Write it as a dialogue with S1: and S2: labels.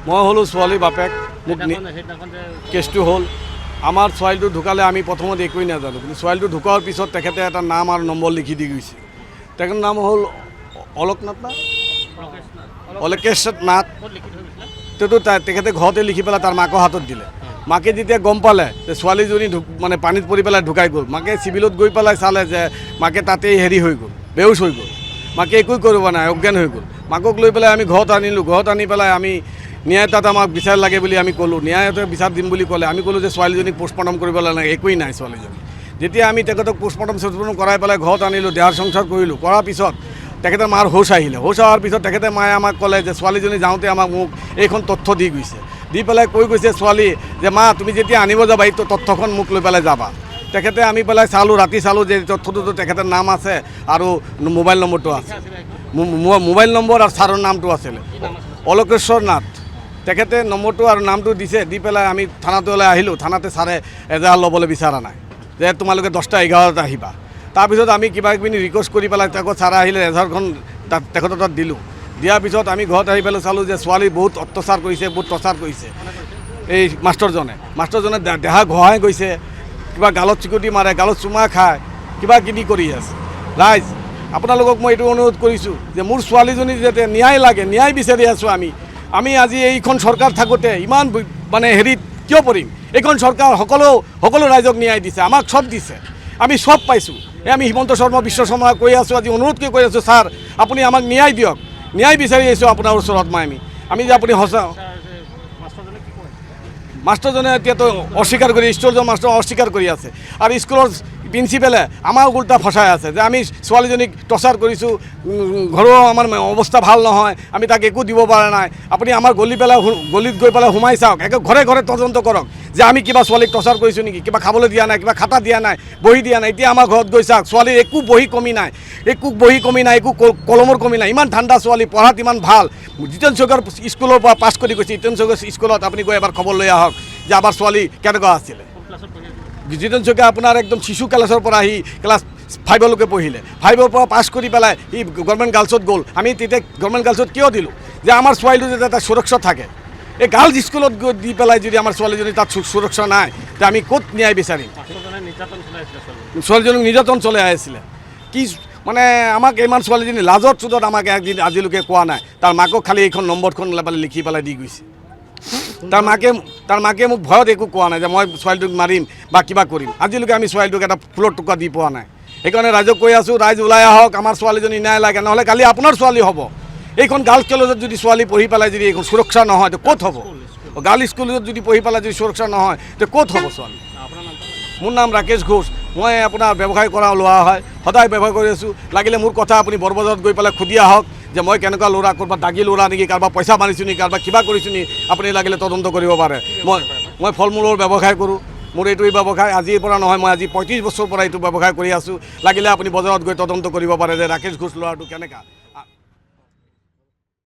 S1: মই হ'লোঁ ছোৱালী বাপেক। মোক কেছটো হ'ল আমাৰ ছোৱালীটো ঢুকালে আমি প্ৰথমত একোৱেই নাজানো, কিন্তু ছোৱালীটো ঢুকোৱাৰ পিছত তেখেতে এটা নাম আৰু নম্বৰ লিখি দি গৈছে। তেখেতৰ নাম হ'ল অলকনাথ না অলকেশ নাথ। সেইটো তেখেতে ঘৰতে লিখি পেলাই তাৰ মাকৰ হাতত দিলে। মাকে যেতিয়া গম পালে যে ছোৱালীজনী মানে পানীত পৰি পেলাই ঢুকাই গ'ল, মাকে চিভিলত গৈ পেলাই চালে যে মাকে তাতেই হেৰি হৈ গ'ল, বেহুচ হৈ গ'ল। মাকে একোৱে কৰিব নাই, অজ্ঞান হৈ গ'ল। মাকক লৈ পেলাই আমি ঘৰত আনিলোঁ। ঘৰত আনি পেলাই আমি ন্যায় তাত আমাক বিচাৰ লাগে বুলি আমি ক'লোঁ। ন্যায়তে বিচাৰ দিম বুলি ক'লে। আমি ক'লোঁ যে ছোৱালীজনীক পষ্টমৰ্টম কৰিব লাগে, একোৱেই নাই ছোৱালীজনী। যেতিয়া আমি তেখেতক পষ্টমৰ্টম কৰাই পেলাই ঘৰত আনিলোঁ, দেহাৰ সংস্কাৰ কৰিলোঁ। কৰাৰ পিছত তেখেতে মাৰ হোচ আহিলে। হোচ অহাৰ পিছত তেখেতে মায়ে আমাক ক'লে যে ছোৱালীজনী যাওঁতে আমাক মোক এইখন তথ্য দি গৈছে। দি পেলাই কৈ গৈছে ছোৱালী যে মা তুমি যেতিয়া আনিব যাবা এই তথ্যখন মোক লৈ পেলাই যাবা। তেখেতে আমি পেলাই চালোঁ, ৰাতি চালোঁ যে তথ্যটোতো তেখেতৰ নাম আছে আৰু মোবাইল নম্বৰটো আছে। মোবাইল নম্বৰ আৰু ছাৰৰ নামটো আছিলে অলকেশ্বৰ নাথ। তেখেতে নম্বৰটো আৰু নামটো দিছে। দি পেলাই আমি থানাটোলৈ আহিলোঁ। থানাতে ছাৰে এজাহাৰ ল'বলৈ বিচৰা নাই যে তোমালোকে 10টা 11টাত আহিবা। তাৰপিছত আমি কিবা কিবি ৰিকুৱেষ্ট কৰি পেলাই তেখেত ছাৰ আহিলে এজাহাৰখন তেখেতৰ তাত দিলোঁ। দিয়াৰ পিছত আমি ঘৰত আহি পেলাই চালোঁ যে ছোৱালী বহুত অত্যাচাৰ কৰিছে, বহুত টৰ্চাৰ কৰিছে এই মাষ্টৰজনে দেহা ঘঁহাই গৈছে, কিবা গালত চিকুটি মাৰে, গালত চুমা খায়, কিবা কিবি কৰি আছে। ৰাইজ আপোনালোকক মই এইটো অনুৰোধ কৰিছোঁ যে মোৰ ছোৱালীজনী যাতে ন্যায় লাগে, ন্যায় বিচাৰি আছোঁ আমি আজি এইখন চৰকাৰ থাকোঁতে ইমান মানে হেৰিত কিয় পৰিম? এইখন চৰকাৰ সকলো ৰাইজক ন্যায় দিছে, আমাক চব দিছে, আমি চব পাইছোঁ। আমি হিমন্ত শৰ্মা বিশ্ব শৰ্মাক কৈ আছোঁ, আজি অনুৰোধকৈ কৈ আছোঁ ছাৰ আপুনি আমাক ন্যায় দিয়ক, ন্যায় বিচাৰি আহিছোঁ আপোনাৰ ওচৰত। আমি যে আপুনি সঁচা মাষ্টৰজনে এতিয়াতো অস্বীকাৰ কৰি স্কুলৰ মাষ্টৰ অস্বীকাৰ কৰি আছে। আৰু স্কুলৰ প্ৰিন্সিপালে আমাৰ উল্টা ফচাই আছে যে আমি ছোৱালীজনীক টৰ্চাৰ কৰিছোঁ, ঘৰৰ আমাৰ অৱস্থা ভাল নহয়, আমি তাক একো দিব পৰা নাই। আপুনি আমাৰ গলিত গৈ পেলাই সোমাই চাওক, একে ঘৰে ঘৰে তদন্ত কৰক যে আমি কিবা ছোৱালীক টৰ্চাৰ কৰিছোঁ নেকি, কিবা খাবলৈ দিয়া নাই, কিবা খাতা দিয়া নাই, বহি দিয়া নাই। এতিয়া আমাৰ ঘৰত গৈ চাওক, ছোৱালীৰ একো বহি কমি নাই, একো কলমৰ কমি নাই। ইমান ঠাণ্ডা ছোৱালী, পঢ়াত ইমান ভাল। জিতেন চৌকাৰ স্কুলৰ পৰা পাছ কৰি গৈছে। জিতেন চৌকাৰ স্কুলত আপুনি গৈ এবাৰ খবৰ লৈ আহক যে আমাৰ ছোৱালী কেনেকুৱা আছিলে। জিতেন চৌকা আপোনাৰ একদম শিশু ক্লাছৰ পৰা আহি ক্লাছ 5লৈকে পঢ়িলে। 5ৰ পৰা পাছ কৰি পেলাই সি গভৰ্ণমেণ্ট গাৰ্লছত গ'ল। আমি তেতিয়া গভৰ্ণমেণ্ট গাৰ্লছত কিয় দিলোঁ? যে আমাৰ ছোৱালীটো যাতে এটা সুৰক্ষা থাকে। এই গাৰ্লছ স্কুলত গৈ দি পেলাই যদি আমাৰ ছোৱালীজনী তাত সুৰক্ষা নাই, তে আমি ক'ত ন্যায় বিচাৰিম? ছোৱালীজনীক নিৰ্যাতন চলাই আহিছিলে। কি মানে আমাক ইমান ছোৱালীজনী লাজত চুদত আমাক একদিন আজিলৈকে কোৱা নাই। তাৰ মাকক খালি এইখন নম্বৰখন লিখি পেলাই দি গৈছে। তাৰ মাকে মোক ভয়ত একো কোৱা নাই যে মই ছোৱালীটোক মাৰিম বা কিবা কৰিম। আজিলৈকে আমি ছোৱালীটোক এটা ফুলৰ টুকুৰা দি পোৱা নাই। সেইকাৰণে ৰাইজক কৈ আছোঁ, ৰাইজ ওলাই আহক, আমাৰ ছোৱালীজনী ন্যায় লাগে, নহ'লে কালি আপোনাৰ ছোৱালী হ'ব। এইখন গাৰ্লছ কলেজত যদি ছোৱালী পঢ়ি পেলাই যদি এইখন সুৰক্ষা নহয়, তো ক'ত হ'ব? গাৰ্লছ স্কুলত যদি পঢ়ি পেলাই যদি সুৰক্ষা নহয়, তো ক'ত হ'ব ছোৱালী? মোৰ নাম ৰাকেশ ঘোষ। মই আপোনাৰ ব্যৱসায় লোৱা হয়, সদায় ব্যৱসায় কৰি আছোঁ। লাগিলে মোৰ কথা আপুনি বৰবজাৰত গৈ পেলাই সুধি আহক যে মই কেনেকুৱা ল'ৰা, ক'ৰবাত দাগী ল'ৰা নেকি, কাৰোবাৰ পইচা মাৰিছোঁ নেকি, কাৰোবাৰ কিবা কৰিছোঁ নেকি, আপুনি লাগিলে তদন্ত কৰিব পাৰে। মই ফল মূলৰ ব্যৱসায় কৰোঁ। মোৰ এইটোৱেই ব্যৱসায়, আজিৰ পৰা নহয়, মই আজি 35 বছৰৰ পৰা এইটো ব্যৱসায় কৰি আছোঁ। লাগিলে আপুনি বজাৰত গৈ তদন্ত কৰিব পাৰে যে ৰাকেশ ঘোষ ল'ৰাটো কেনেকুৱা।